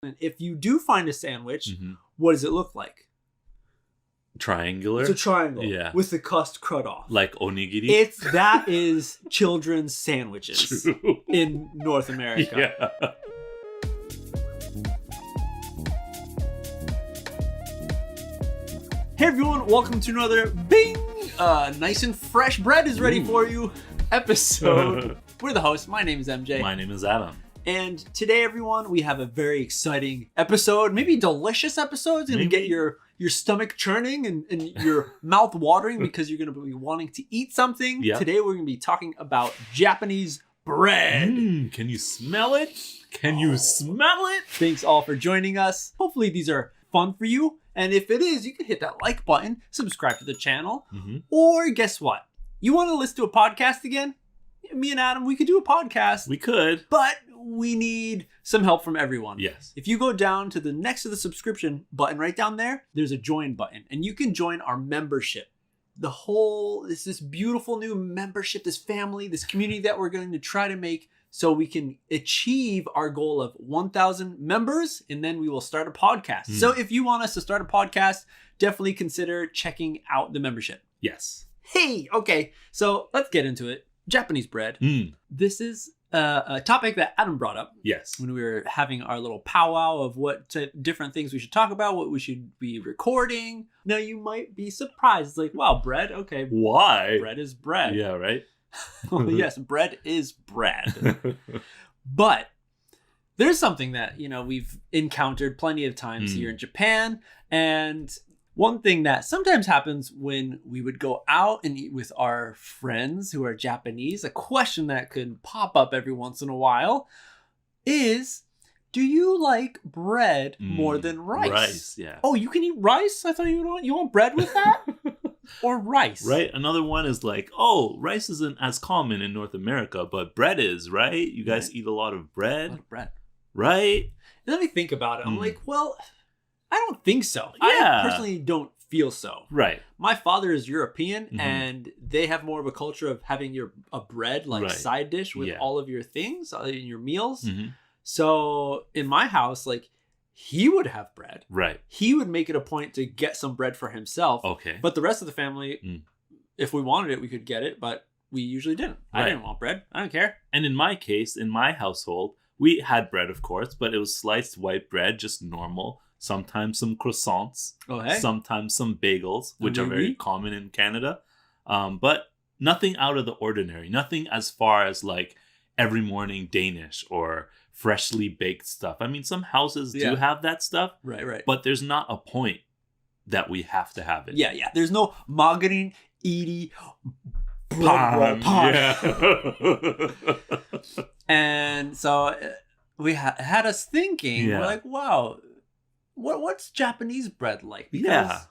And if you do find a sandwich, Mm-hmm. what does it look like? Triangular? It's a triangle. Yeah. With the crust cut off. Like onigiri? That is children's sandwiches True. in North America. Yeah. Hey everyone, welcome to another Bing! Nice and fresh bread is ready for you episode. We're the hosts. My name is MJ. My name is Adam. And today, everyone, we have a very exciting episode. Maybe delicious episode. It's going to get your stomach churning and your mouth watering because you're going to be wanting to eat something. Yep. Today, we're going to be talking about Japanese bread. Can you smell it? Can you smell it? Thanks all for joining us. Hopefully, these are fun for you. And if it is, you can hit that like button, subscribe to the channel. Mm-hmm. Or guess what? You want to listen to a podcast again? Me and Adam, we could do a podcast. We could. But we need some help from everyone. Yes. If you go down to the next to the subscription button right down there, there's a join button. And you can join our membership. It's this beautiful new membership, this family, this community that we're going to try to make so we can achieve our goal of 1,000 members, and then we will start a podcast. So if you want us to start a podcast, definitely consider checking out the membership. Yes. Hey, okay, so let's get into it. Japanese bread. This is a topic that Adam brought up. Yes. When we were having our little powwow of what different things we should talk about, what we should be recording. Now, you might be surprised. It's like, wow, bread? Okay. Why? Bread is bread. Yeah, right? Well, yes, bread is bread. But there's something that, we've encountered plenty of times here in Japan. And one thing that sometimes happens when we would go out and eat with our friends who are Japanese, a question that could pop up every once in a while is, do you like bread more than rice? Rice, yeah. Oh, you can eat rice? I thought you want bread with that? Or rice? Right. Another one is like, oh, rice isn't as common in North America, but bread is, right? You guys eat a lot of bread? A lot of bread. Right? And let me think about it. I'm like, well, I don't think so. Yeah. I personally don't feel so. Right. My father is European, and they have more of a culture of having a bread like side dish with all of your things in your meals. So in my house, like, he would have bread. Right. He would make it a point to get some bread for himself. Okay. But the rest of the family, if we wanted it, we could get it, but we usually didn't. Right. I didn't want bread. I don't care. And in my case, in my household, we had bread, of course, but it was sliced white bread, just normal. Sometimes some croissants. Oh, hey. Sometimes some bagels, which are very common in Canada. But nothing out of the ordinary. Nothing as far as like every morning Danish or freshly baked stuff. I mean, some houses do have that stuff. Right. But there's not a point that we have to have it. Yeah. There's no margarine, edie, Pan. Yeah. And so we had us thinking, we're like, wow, what's Japanese bread like? Because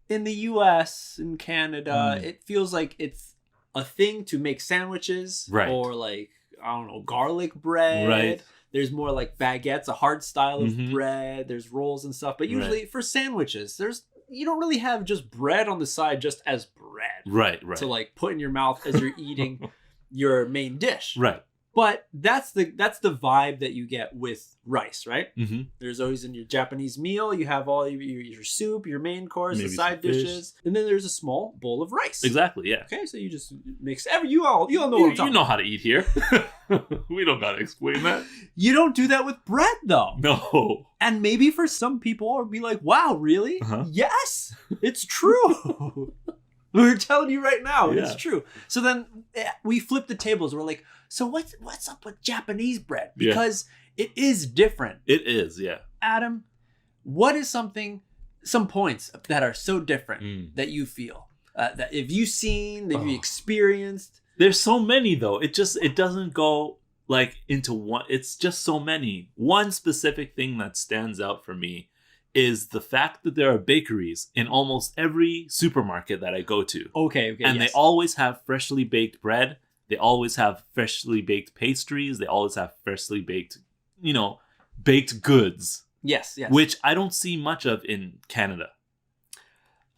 in the US, in Canada, it feels like it's a thing to make sandwiches or like, I don't know, garlic bread. Right. There's more like baguettes, a hard style of bread. There's rolls and stuff. But usually for sandwiches, you don't really have just bread on the side just as bread. Right. To like put in your mouth as you're eating your main dish. Right. But that's the vibe that you get with rice, right? There's always in your Japanese meal, you have all your soup, your main course, the side dishes, and then there's a small bowl of rice. Exactly, yeah. Okay, so you just mix you all know what I'm talking about. You know how to eat here. We don't gotta explain that. You don't do that with bread, though. No. And maybe for some people, it'll be like, wow, really? Yes, it's true. We're telling you right now, it's true. So then we flip the tables. We're like, so what's up with Japanese bread? Because it is different. It is, yeah. Adam, what is some points that are so different that you feel? That have you seen, that you experienced? There's so many, though. It doesn't go like into one. It's just so many. One specific thing that stands out for me is the fact that there are bakeries in almost every supermarket that I go to. Okay. And they always have freshly baked bread. They always have freshly baked pastries. They always have freshly baked, baked goods. Yes. Which I don't see much of in Canada.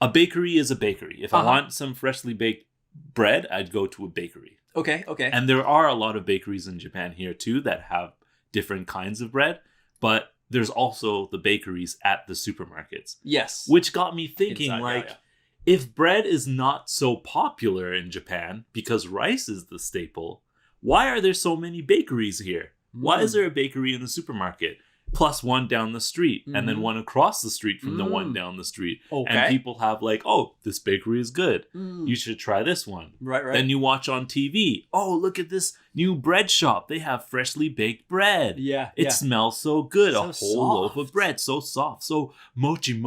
A bakery is a bakery. If I want some freshly baked bread, I'd go to a bakery. Okay. And there are a lot of bakeries in Japan here too that have different kinds of bread. But there's also the bakeries at the supermarkets. Yes. Which got me thinking, Inside, if bread is not so popular in Japan because rice is the staple, why are there so many bakeries here? Why is there a bakery in the supermarket? Plus one down the street, and then one across the street from the one down the street. Okay. And people have like, oh, this bakery is good. You should try this one. Right. Then you watch on TV. Oh, look at this new bread shop. They have freshly baked bread. Yeah. It smells so good. So a whole loaf of bread. So soft. So mochi.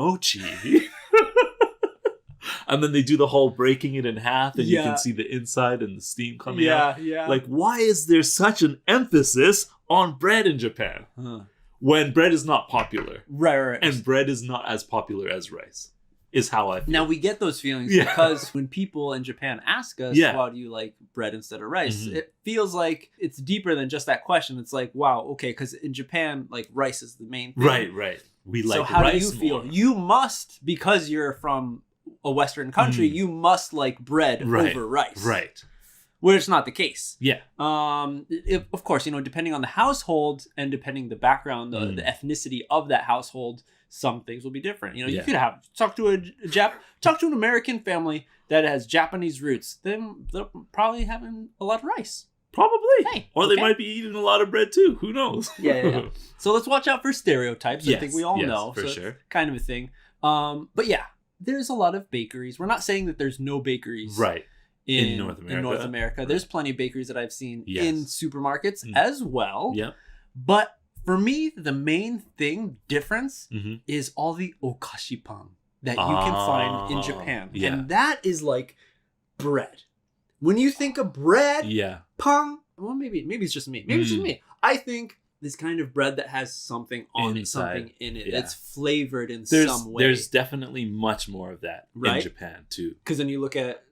And then they do the whole breaking it in half, and you can see the inside and the steam coming out. Yeah. Like, why is there such an emphasis on bread in Japan? When bread is not popular. Right. And bread is not as popular as rice, is how I feel. Now, we get those feelings because when people in Japan ask us, why do you like bread instead of rice? It feels like it's deeper than just that question. It's like, wow, okay, because in Japan, like, rice is the main thing. Right. We like rice. So how do you feel? You must, because you're from a Western country, you must like bread over rice. Right. Where it's not the case. Yeah. Of course, depending on the household and depending the background, the ethnicity of that household, some things will be different. You could talk to an American family that has Japanese roots. Then they're probably having a lot of rice. Probably. Hey, or they might be eating a lot of bread too. Who knows? Yeah. So let's watch out for stereotypes. I think we all know. For sure. Kind of a thing. But yeah, there's a lot of bakeries. We're not saying that there's no bakeries. Right. In North America. Right. There's plenty of bakeries that I've seen in supermarkets as well. Yeah. But for me, the main difference is all the okashi pan that you can find in Japan. Yeah. And that is like bread. When you think of bread, pan, well, maybe it's just me. Maybe it's just me. I think this kind of bread that has something on it, something in it. It's flavored in some way. There's definitely much more of that in Japan too. Because then you look at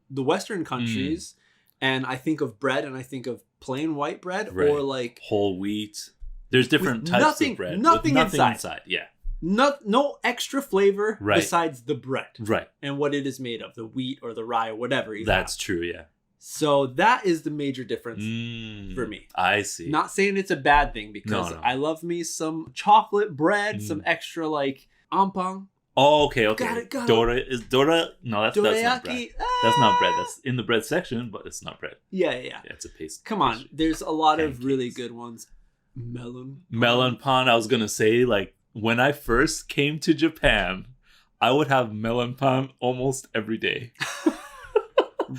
the Western countries, and I think of bread, and I think of plain white bread or like whole wheat. There's different types of bread. Nothing inside. Yeah. No extra flavor besides the bread. Right. And what it is made of, the wheat or the rye or whatever. That's true, yeah. So that is the major difference for me. I see. Not saying it's a bad thing because I love me some chocolate bread, some extra like ampang. Oh, okay. Got it. Dora? No, that's not bread. That's not bread. That's in the bread section, but it's not bread. Yeah. It's a paste. Come on. There's a lot of really good ones. Melon pan. I was going to say, like, when I first came to Japan, I would have melon pan almost every day.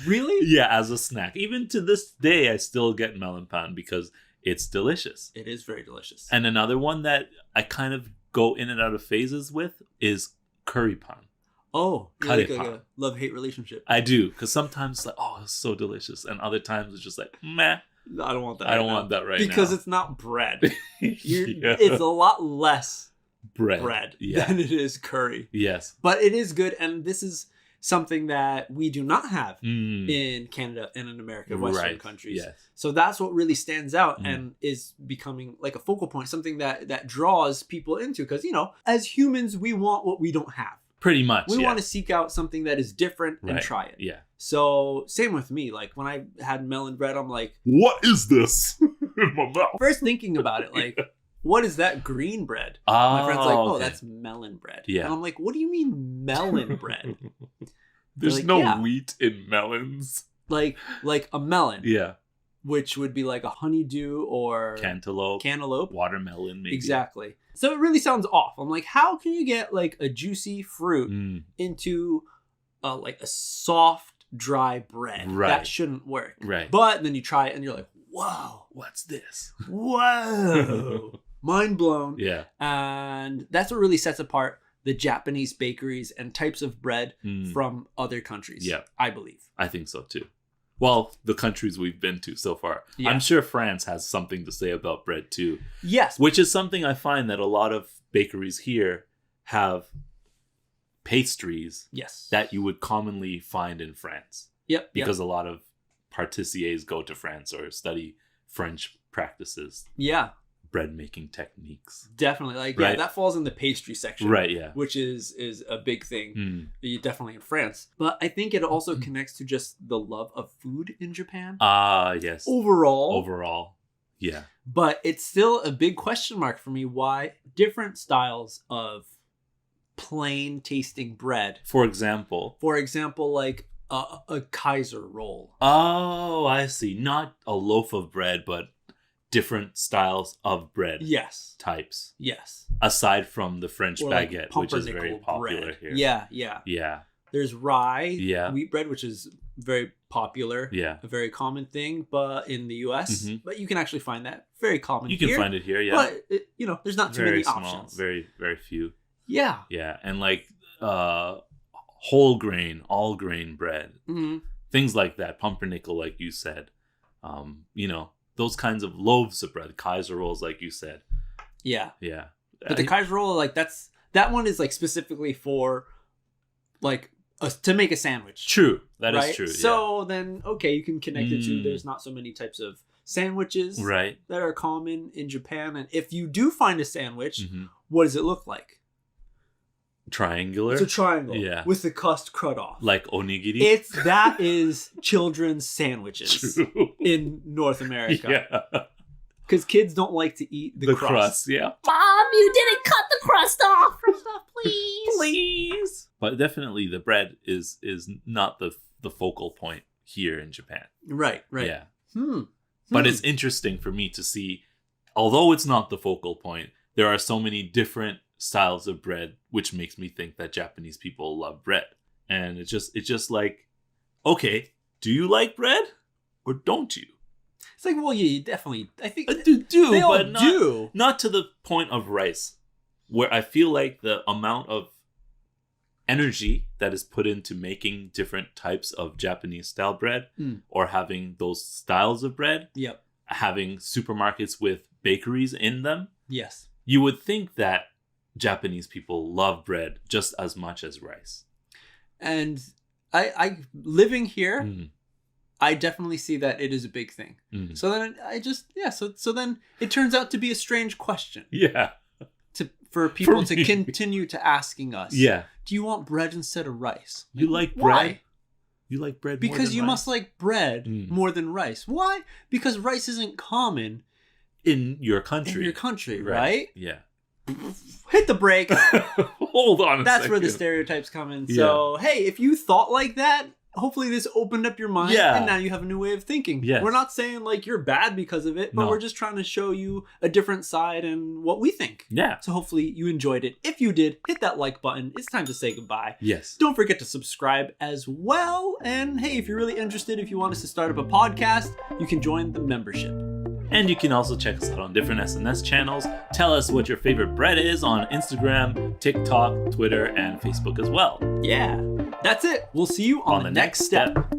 Really? Yeah, as a snack. Even to this day, I still get melon pan because it's delicious. It is very delicious. And another one that I kind of go in and out of phases with is curry pan. Oh, like a love-hate relationship. I do, because sometimes it's like, oh, it's so delicious. And other times it's just like, meh. I don't want that I don't want that right now. Because it's not bread. It's a lot less bread than it is curry. Yes. But it is good, and this is something that we do not have in Canada and in America, Western countries. Yes. So that's what really stands out and is becoming like a focal point, something that draws people into. Because, as humans, we want what we don't have. Pretty much. We want to seek out something that is different and try it. Yeah. So same with me. Like when I had melon bread, I'm like, what is this in my mouth? First thinking about it, like, what is that green bread? Oh, my friend's like, that's melon bread. Yeah. And I'm like, what do you mean melon bread? There's like, no wheat in melons. Like a melon. Yeah. Which would be like a honeydew or cantaloupe. Watermelon, maybe. Exactly. So it really sounds off. I'm like, how can you get like a juicy fruit into like a soft, dry bread? Right. That shouldn't work. Right. But then you try it and you're like, whoa. What's this? Whoa. Mind blown. Yeah. And that's what really sets apart the Japanese bakeries and types of bread from other countries. Yeah. I believe. I think so too. Well, the countries we've been to so far. Yeah. I'm sure France has something to say about bread too. Yes. Which is something I find that a lot of bakeries here have pastries that you would commonly find in France. Yep. Because a lot of pâtissiers go to France or study French practices. Yeah. Bread making techniques. Definitely. Like, yeah, that falls in the pastry section. Right, yeah. Which is a big thing. Definitely in France. But I think it also connects to just the love of food in Japan. Yes. Overall. Yeah. But it's still a big question mark for me why different styles of plain tasting bread. For example, like a Kaiser roll. Oh, I see. Not a loaf of bread, but different styles of bread. Yes. Types. Yes. Aside from the French Or baguette, which is very popular bread. here. Yeah, yeah. Yeah. There's rye Yeah. wheat bread, which is very popular. Yeah. A very common thing, but in the US, but you can actually find that very common. You can here, find it here, yeah. But there's not too Very many small, options. very, very few. Yeah. Yeah, and like whole grain, all grain bread, things like that. Pumpernickel, like you said. Those kinds of loaves of bread, Kaiser rolls, like you said. Yeah. Yeah. But the Kaiser roll, like that one is like specifically for like to make a sandwich. True. That is right? true. So then, okay, you can connect it to there's not so many types of sandwiches that are common in Japan. And if you do find a sandwich, what does it look like? Triangular. It's a triangle. Yeah. With the crust cut off. Like onigiri. That is children's sandwiches in North America. Yeah. Because kids don't like to eat the crust. Yeah. Mom, you didn't cut the crust off. Crust off, please. Please. But definitely the bread is not the focal point here in Japan. Right. Yeah. But it's interesting for me to see, although it's not the focal point, there are so many different styles of bread, which makes me think that Japanese people love bread. And it's just like, okay, do you like bread or don't you? It's like, well, yeah, you definitely, I think they all but do. Not to the point of rice, where I feel like the amount of energy that is put into making different types of Japanese style bread or having those styles of bread, having supermarkets with bakeries in them. Yes. You would think that Japanese people love bread just as much as rice. And I living here, I definitely see that it is a big thing. So then so then it turns out to be a strange question. Yeah. For people to continue to asking us. Yeah. Do you want bread instead of rice? You like bread? Why? You like bread because more than you rice? must like bread more than rice. Why? Because rice isn't common in your country. Right? Yeah. Hit the brake. Hold on a That's second. where the stereotypes come in. So, hey, if you thought like that, hopefully this opened up your mind and now you have a new way of thinking. Yes. We're not saying like you're bad because of it, but we're just trying to show you a different side and what we think. Yeah. So hopefully you enjoyed it. If you did, hit that like button. It's time to say goodbye. Yes. Don't forget to subscribe as well. And hey, if you're really interested, if you want us to start up a podcast, you can join the membership. And you can also check us out on different SNS channels. Tell us what your favorite bread is on Instagram, TikTok, Twitter, and Facebook as well. Yeah, that's it. We'll see you on the next step.